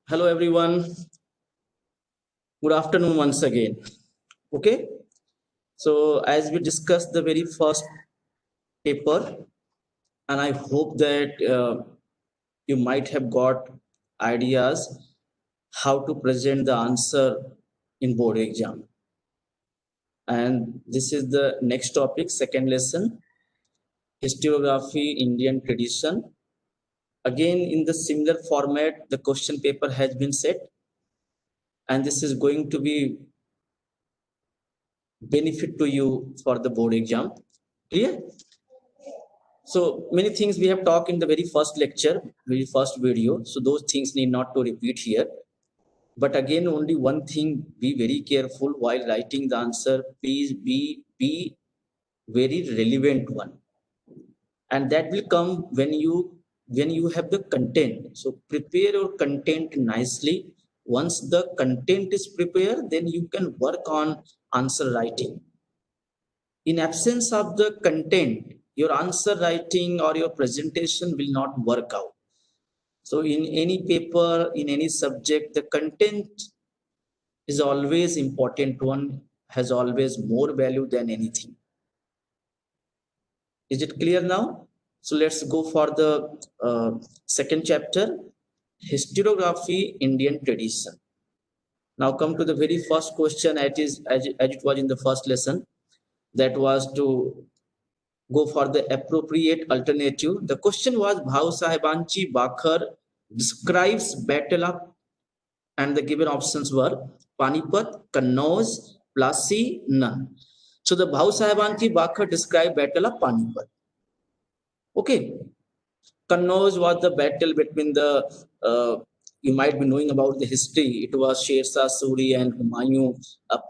Hello everyone. Good afternoon once again. Okay. So as we discussed the very first paper, and I hope that you might have got ideas how to present the answer in board exam. And this is the next topic, second lesson, historiography, Indian tradition. Again, in the similar format, the question paper has been set, and this is going to be benefit to you for the board exam. Clear? So many things we have talked in the very first lecture, very first video. So those things need not to repeat here. But again, only one thing, be very careful while writing the answer. Please be very relevant one. And that will come when you have the content. So prepare your content nicely. Once the content is prepared, then you can work on answer writing. In absence of the content, your answer writing or your presentation will not work out. So in any paper, in any subject, the content is always important one, has always more value than anything. Is it clear now? So let's go for the second chapter, historiography, Indian tradition. Now come to the very first question, as it was in the first lesson, that was to go for the appropriate alternative. The question was Bhau Sahebanchi Bakhar describes battle of, and the given options were Panipat, Kannauj, Plassey, none. So the Bhau Sahebanchi Bakhar described battle of Panipat. Okay. Kannauj was the battle between the you might be knowing about the history. It was Sher Shah Suri and Humayun.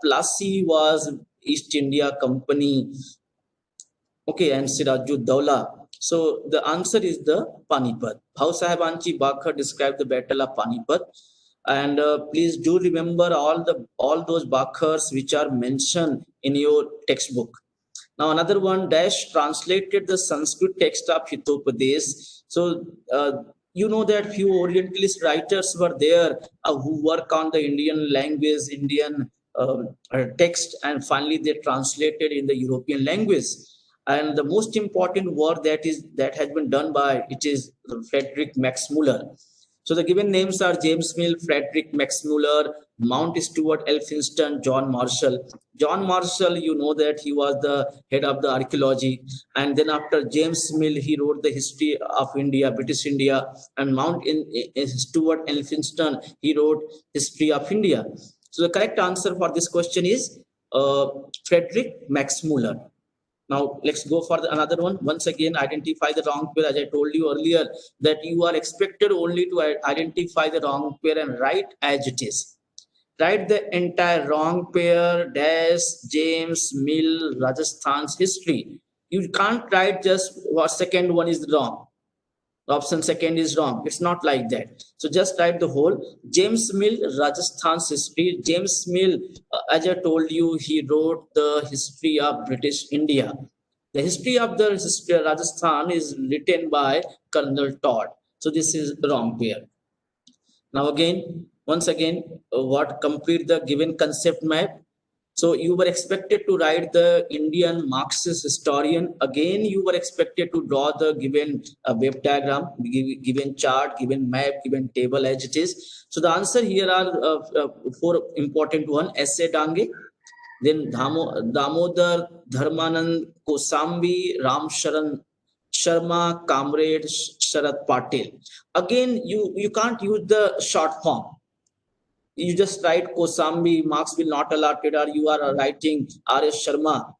Plassey was East India Company. Okay, and Sirajud-Dawla. So the answer is the Panipat. Bhau Sahebanchi Bakhar described the battle of Panipat. And please do remember all those Bakhars which are mentioned in your textbook. Now another one, Dash translated the Sanskrit text of Hitopadesh. So you know that few Orientalist writers were there who work on the Indian language, Indian text, and finally they translated in the European language. And the most important work that has been done by it is Frederick Max Muller. So the given names are James Mill, Frederick Max Muller, Mount Stuart Elphinstone, John Marshall. John Marshall, you know that he was the head of the archaeology. And then after James Mill, he wrote the history of India, British India. And Mount Stuart Elphinstone, he wrote history of India. So the correct answer for this question is Frederick Max Muller. Now let's go for another one. Once again, identify the wrong pair. As I told you earlier, that you are expected only to identify the wrong pair and write as it is. Write the entire wrong pair, dash, James Mill, Rajasthan's history. You can't write just what second one is wrong. The option second is wrong. It's not like that. So just write the whole. James Mill, Rajasthan's history. James Mill, as I told you, he wrote the history of British India. The history of the Rajasthan is written by Colonel Todd. So this is the wrong pair. Now again, once again, what complete the given concept map. So you were expected to write the Indian Marxist historian. Again, you were expected to draw the given wave diagram, given chart, given map, given table as it is. So the answer here are four important one. S.A. Dange, then Damodar Dharmanand Kosambi, Ram Sharan Sharma, Comrade Sharad Patil. Again, you can't use the short form. You just write Kosambi, marks will not allotted, or you are writing R.S. Sharma.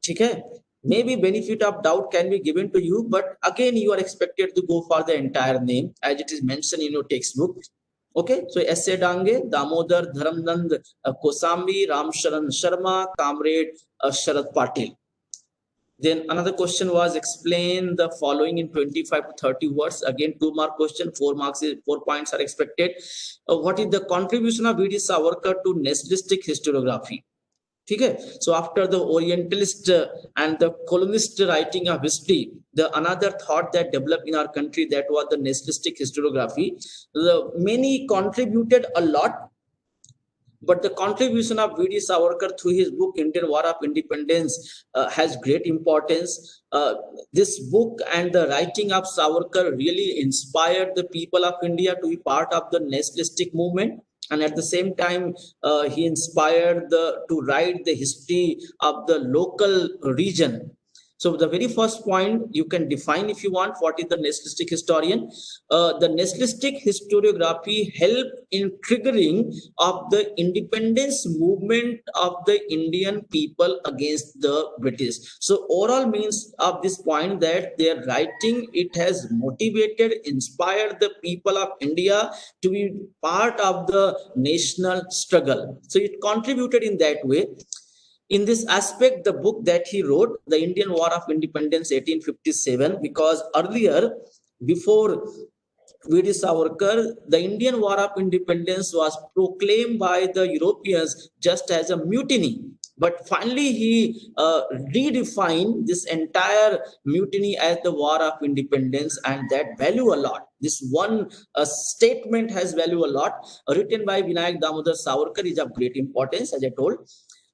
Okay? Maybe benefit of doubt can be given to you, but again, you are expected to go for the entire name as it is mentioned in your textbook. Okay, so S.A. Dange, Damodar Dharamnand Kosambi, Ram Sharan Sharma, Comrade Sharad Patil. Then another question was explain the following in 25 to 30 words. Again, 2 mark question, 4 points are expected. What is the contribution of V.D. Savarkar to nationalistic historiography? ठीक है. So after the Orientalist and the colonist writing of history, the another thought that developed in our country, that was the nationalistic historiography. The many contributed a lot, but the contribution of V.D. Savarkar through his book Indian War of Independence has great importance. This book and the writing of Savarkar really inspired the people of India to be part of the nationalistic movement. And at the same time, he inspired to write the history of the local region. So the very first point you can define, if you want, what is the nationalistic historian. The nationalistic historiography helped in triggering of the independence movement of the Indian people against the British. So overall means of this point that their writing, it has motivated, inspired the people of India to be part of the national struggle. So it contributed in that way. In this aspect, the book that he wrote, The Indian War of Independence 1857, because earlier, before V.D. Savarkar, the Indian War of Independence was proclaimed by the Europeans just as a mutiny. But finally, he redefined this entire mutiny as the War of Independence, and that value a lot. This one statement has value a lot. Written by Vinayak Damodar Savarkar is of great importance, as I told.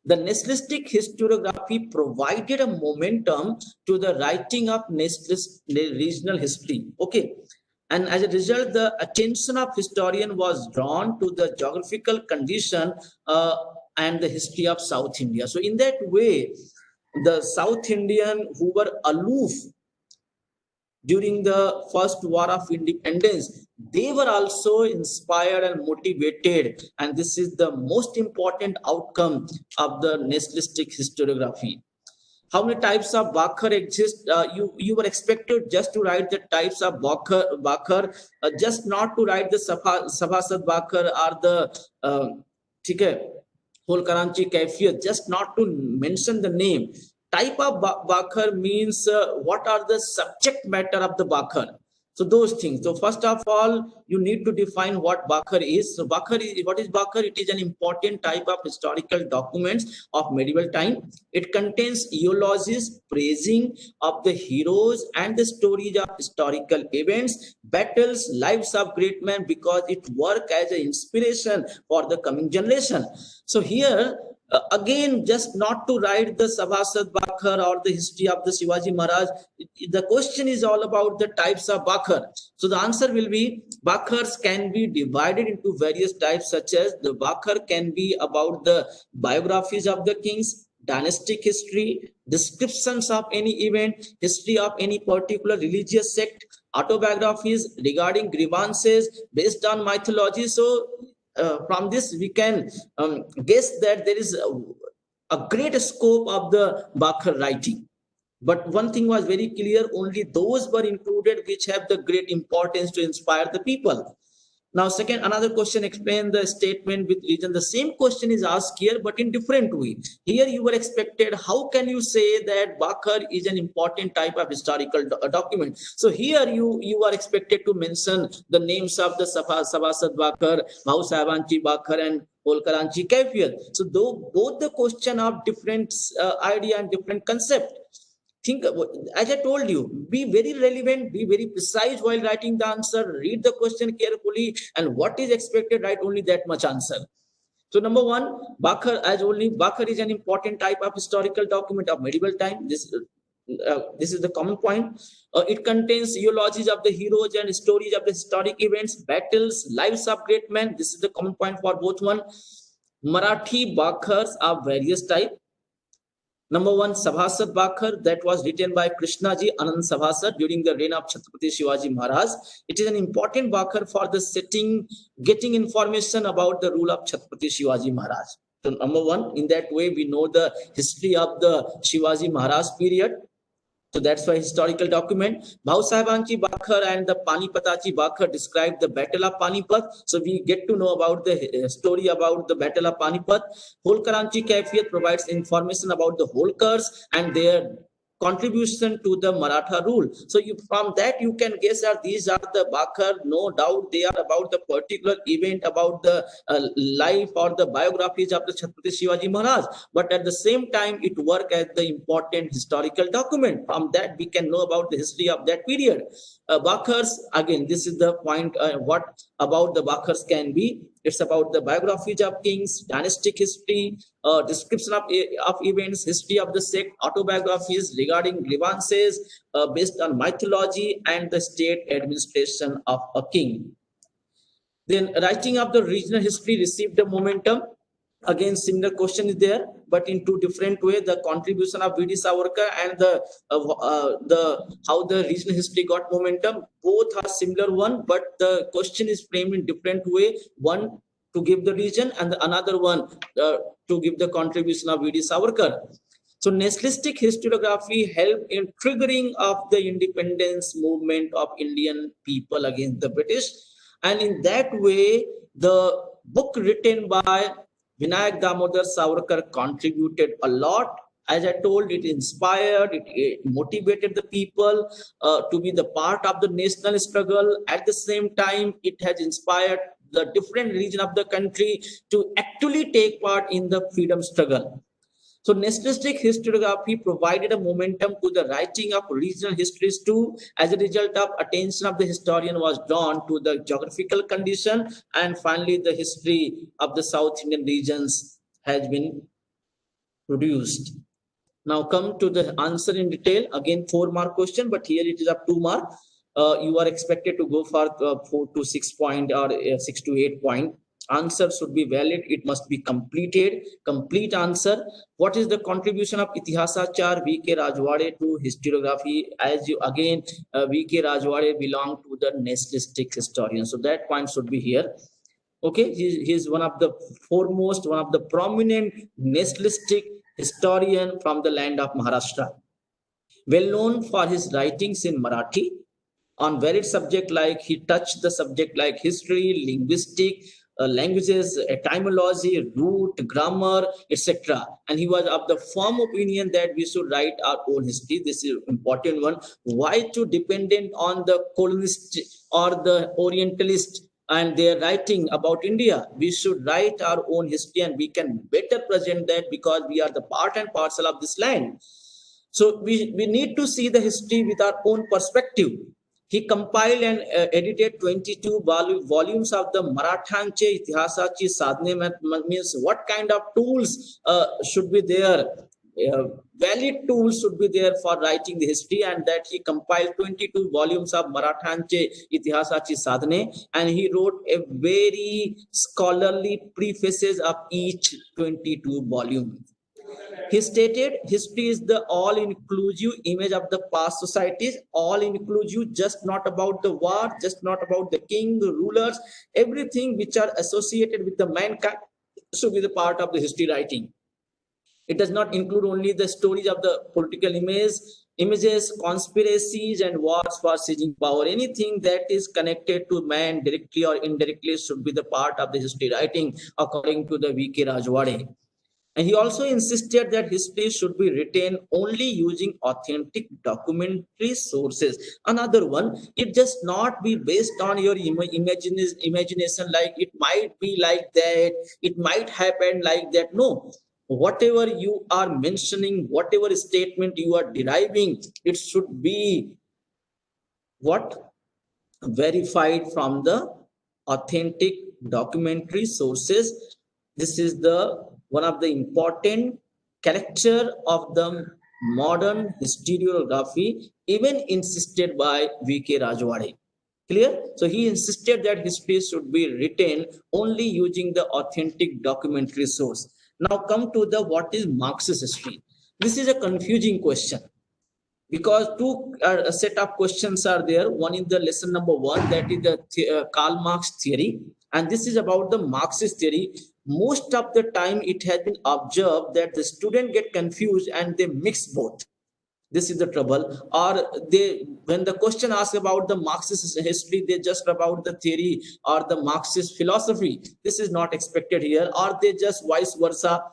The nationalistic historiography provided a momentum to the writing of nationalist regional history. Okay. And as a result, the attention of historian was drawn to the geographical condition and the history of South India. So in that way, the South Indian who were aloof during the first war of independence, they were also inspired and motivated, and this is the most important outcome of the nationalistic historiography. How many types of Bakar exist? You were expected just to write the types of Bakar, just not to write the Sabhasad Bakar or the Holkaranchi Kaifiyat, just not to mention the name. Type of Bakar means what are the subject matter of the Bakar. So those things. So first of all, you need to define what Bakar is. So Bakar is, what is Bakar? It is an important type of historical documents of medieval time. It contains eulogies, praising of the heroes and the stories of historical events, battles, lives of great men, because it work as an inspiration for the coming generation. So here, again, just not to write the Sabhasad Bakar or the history of the Shivaji Maharaj. The question is all about the types of Bakar. So the answer will be Bakars can be divided into various types, such as the Bakar can be about the biographies of the kings, dynastic history, descriptions of any event, history of any particular religious sect, autobiographies regarding grievances based on mythology. So from this we can guess that there is a great scope of the Bakar writing. But one thing was very clear, only those were included which have the great importance to inspire the people. Now, second, another question, explain the statement with region. The same question is asked here, but in different way. Here you were expected, how can you say that Bakar is an important type of historical document? So here you are expected to mention the names of the Sabhasad Bakar, Bhau Sahibanchi Bakar, and Holkaranchi Kaifiyat. So though both the question of different idea and different concept. Think, as I told you, be very relevant, be very precise while writing the answer, read the question carefully, and what is expected, write only that much answer. So number one, Bakar, as only Bakar is an important type of historical document of medieval time. This is the common point. It contains eulogies of the heroes and stories of the historic events, battles, lives of great men. This is the common point for both one. Marathi Bakars are various types. Number one, Sabhasad Bakar, that was written by Krishnaji Anand Sabhasad during the reign of Chhatrapati Shivaji Maharaj. It is an important Bakar for the getting information about the rule of Chhatrapati Shivaji Maharaj. So number one, in that way, we know the history of the Shivaji Maharaj period. So that's why historical document. Bhau Sahibanchi Bakar and the Panipatachi Bakar describe the Battle of Panipat. So we get to know about the story about the Battle of Panipat. Holkaranchi Kaifiyat provides information about the Holkars and their contribution to the Maratha rule. So from that you can guess that these are the Bakhar. No doubt they are about the particular event, about the life or the biographies of the Chhatrapati Shivaji Maharaj. But at the same time, it work as the important historical document. From that we can know about the history of that period. Bakhars, again, this is the point. What about the Bakhars can be? It's about the biographies of kings, dynastic history, description of events, history of the sect, autobiographies regarding grievances based on mythology and the state administration of a king. Then writing of the regional history received a momentum. Again, similar question is there, but in two different ways. The contribution of V.D. Savarkar and the how the regional history got momentum, both are similar one, but the question is framed in different way. One to give the region, and the another one to give the contribution of V.D. Savarkar. So nationalistic historiography helped in triggering of the independence movement of Indian people against the British, and in that way, the book written by Vinayak Damodar Savarkar contributed a lot. As I told, it inspired, it motivated the people to be the part of the national struggle. At the same time, it has inspired the different region of the country to actually take part in the freedom struggle. So nationalistic historiography provided a momentum to the writing of regional histories too. As a result of attention of the historian was drawn to the geographical condition, and finally the history of the South Indian regions has been produced. Now come to the answer in detail. Again, 4-mark question, but here it is up 2 mark. You are expected to go for 4 to 6 point or 6 to 8 point. Answer should be valid. It must be completed. Complete answer. What is the contribution of Itihasachar V.K. Rajwade to historiography? As you again, V.K. Rajwade belong to the nationalistic historian. So that point should be here. Okay, he is one of the foremost, one of the prominent nationalistic historian from the land of Maharashtra. Well known for his writings in Marathi on varied subject, like he touched the subject like history, linguistic, languages, etymology, root, grammar, etc. And he was of the firm opinion that we should write our own history. This is important one. Why to dependent on the colonist or the orientalist and their writing about India? We should write our own history, and we can better present that because we are the part and parcel of this land. So we need to see the history with our own perspective. He compiled and edited 22 volumes of the Marathanche Itihasachi Sadhne, means what kind of tools should be there. Valid tools should be there for writing the history, and that he compiled 22 volumes of Marathanche Itihasachi Sadhne, and he wrote a very scholarly prefaces of each 22 volume. He stated history is the all-inclusive image of the past societies, all-inclusive, just not about the war, just not about the king, the rulers, everything which are associated with the mankind should be the part of the history writing. It does not include only the stories of the political images, conspiracies, and wars for seizing power. Anything that is connected to man directly or indirectly should be the part of the history writing, according to the V.K. Rajwade. And he also insisted that history should be written only using authentic documentary sources. Another one, it just not be based on your imagination, like it might be like that, it might happen like that. No, whatever you are mentioning, whatever statement you are deriving, it should be what? Verified from the authentic documentary sources. This is the one of the important character of the modern historiography, even insisted by V.K. Rajwade. Clear? So he insisted that history should be written only using the authentic documentary source. Now come to the what is Marxist history. This is a confusing question, because two set of questions are there. One is the lesson number 1, that is the Karl Marx theory, and this is about the Marxist theory. Most of the time it has been observed that the student get confused and they mix both. This is the trouble. Or they, when the question asks about the Marxist history, they just about the theory or the Marxist philosophy. This is not expected here. Or they just vice versa.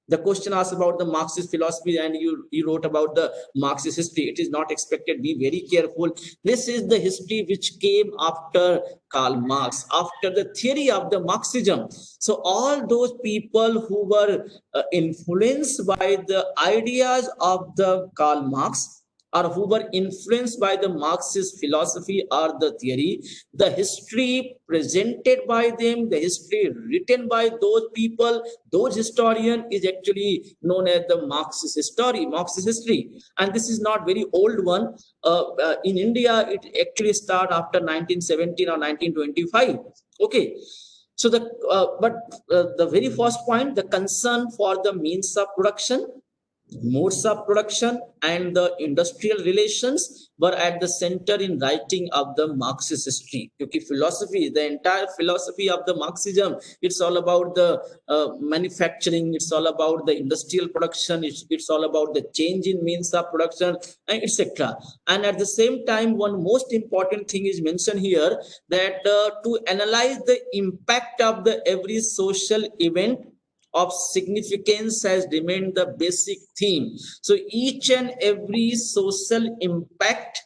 The question asks about the Marxist philosophy and you wrote about the Marxist history. It is not expected. Be very careful. This is the history which came after Karl Marx, after the theory of the Marxism. So all those people who were influenced by the ideas of the Karl Marx, or who were influenced by the Marxist philosophy or the theory, the history presented by them, the history written by those people, those historians, is actually known as the Marxist history, Marxist history. And this is not very old one. In India, it actually started after 1917 or 1925. Okay. So the very first point, the concern for the means of production, modes of production, and the industrial relations were at the center in writing of the Marxist history. Because philosophy, the entire philosophy of the Marxism, it's all about the manufacturing, it's all about the industrial production, it's all about the change in means of production, etc. And at the same time, one most important thing is mentioned here, that to analyze the impact of the every social event of significance has remained the basic theme. So each and every social impact,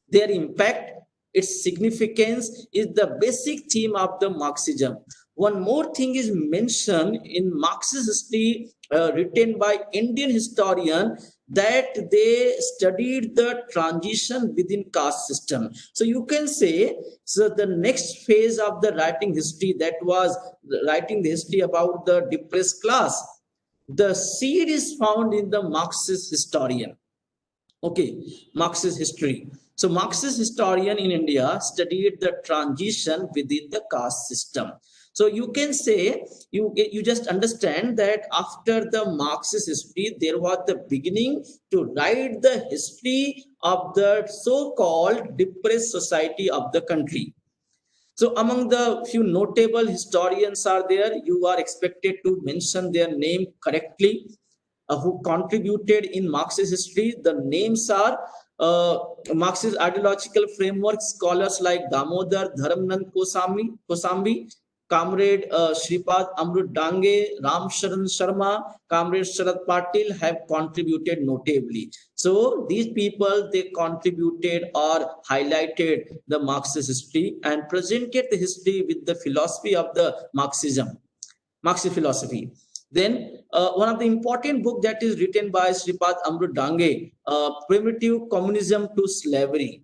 their impact, its significance is the basic theme of the Marxism. One more thing is mentioned in Marxist history written by Indian historian, that they studied the transition within caste system. So you can say, so the next phase of the writing history, that was writing the history about the depressed class, the seed is found in the Marxist historian. Okay, Marxist history. So Marxist historian in India studied the transition within the caste system. So you can say, you just understand that after the Marxist history, there was the beginning to write the history of the so-called depressed society of the country. So among the few notable historians are there, you are expected to mention their name correctly, who contributed in Marxist history. The names are Marxist ideological framework scholars like Damodar Dharamnand Kosambi, Comrade Shripad Amrut Dange, Ram Sharan Sharma, Comrade Sharad Patil have contributed notably. So these people, they contributed or highlighted the Marxist history and presented the history with the philosophy of the Marxism, Marxist philosophy. Then one of the important book that is written by Shripad Amrut Dange, Primitive Communism to Slavery.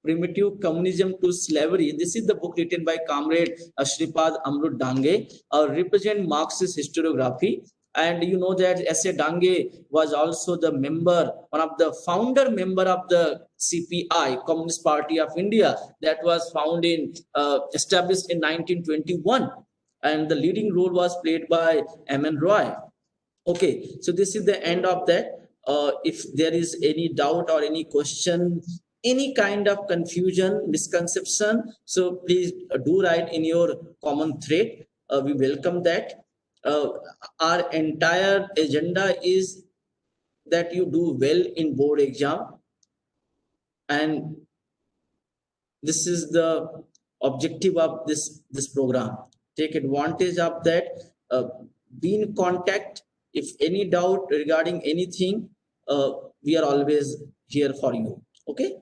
Primitive Communism to Slavery. This is the book written by Comrade Shripad Amrut Dange, represent Marxist historiography. And you know that S.A. Dange was also the member, one of the founder member of the CPI, Communist Party of India, that was found in, established in 1921. And the leading role was played by M.N. Roy. Okay, so this is the end of that. If there is any doubt or any question, any kind of confusion, misconception, so please do write in your common thread. We welcome that. Our entire agenda is that you do well in board exam, and this is the objective of this program. Take advantage of that. Be in contact. If any doubt regarding anything, we are always here for you. Okay.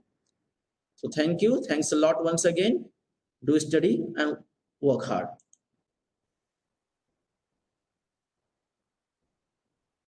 So thank you. Thanks a lot once again. Do study and work hard.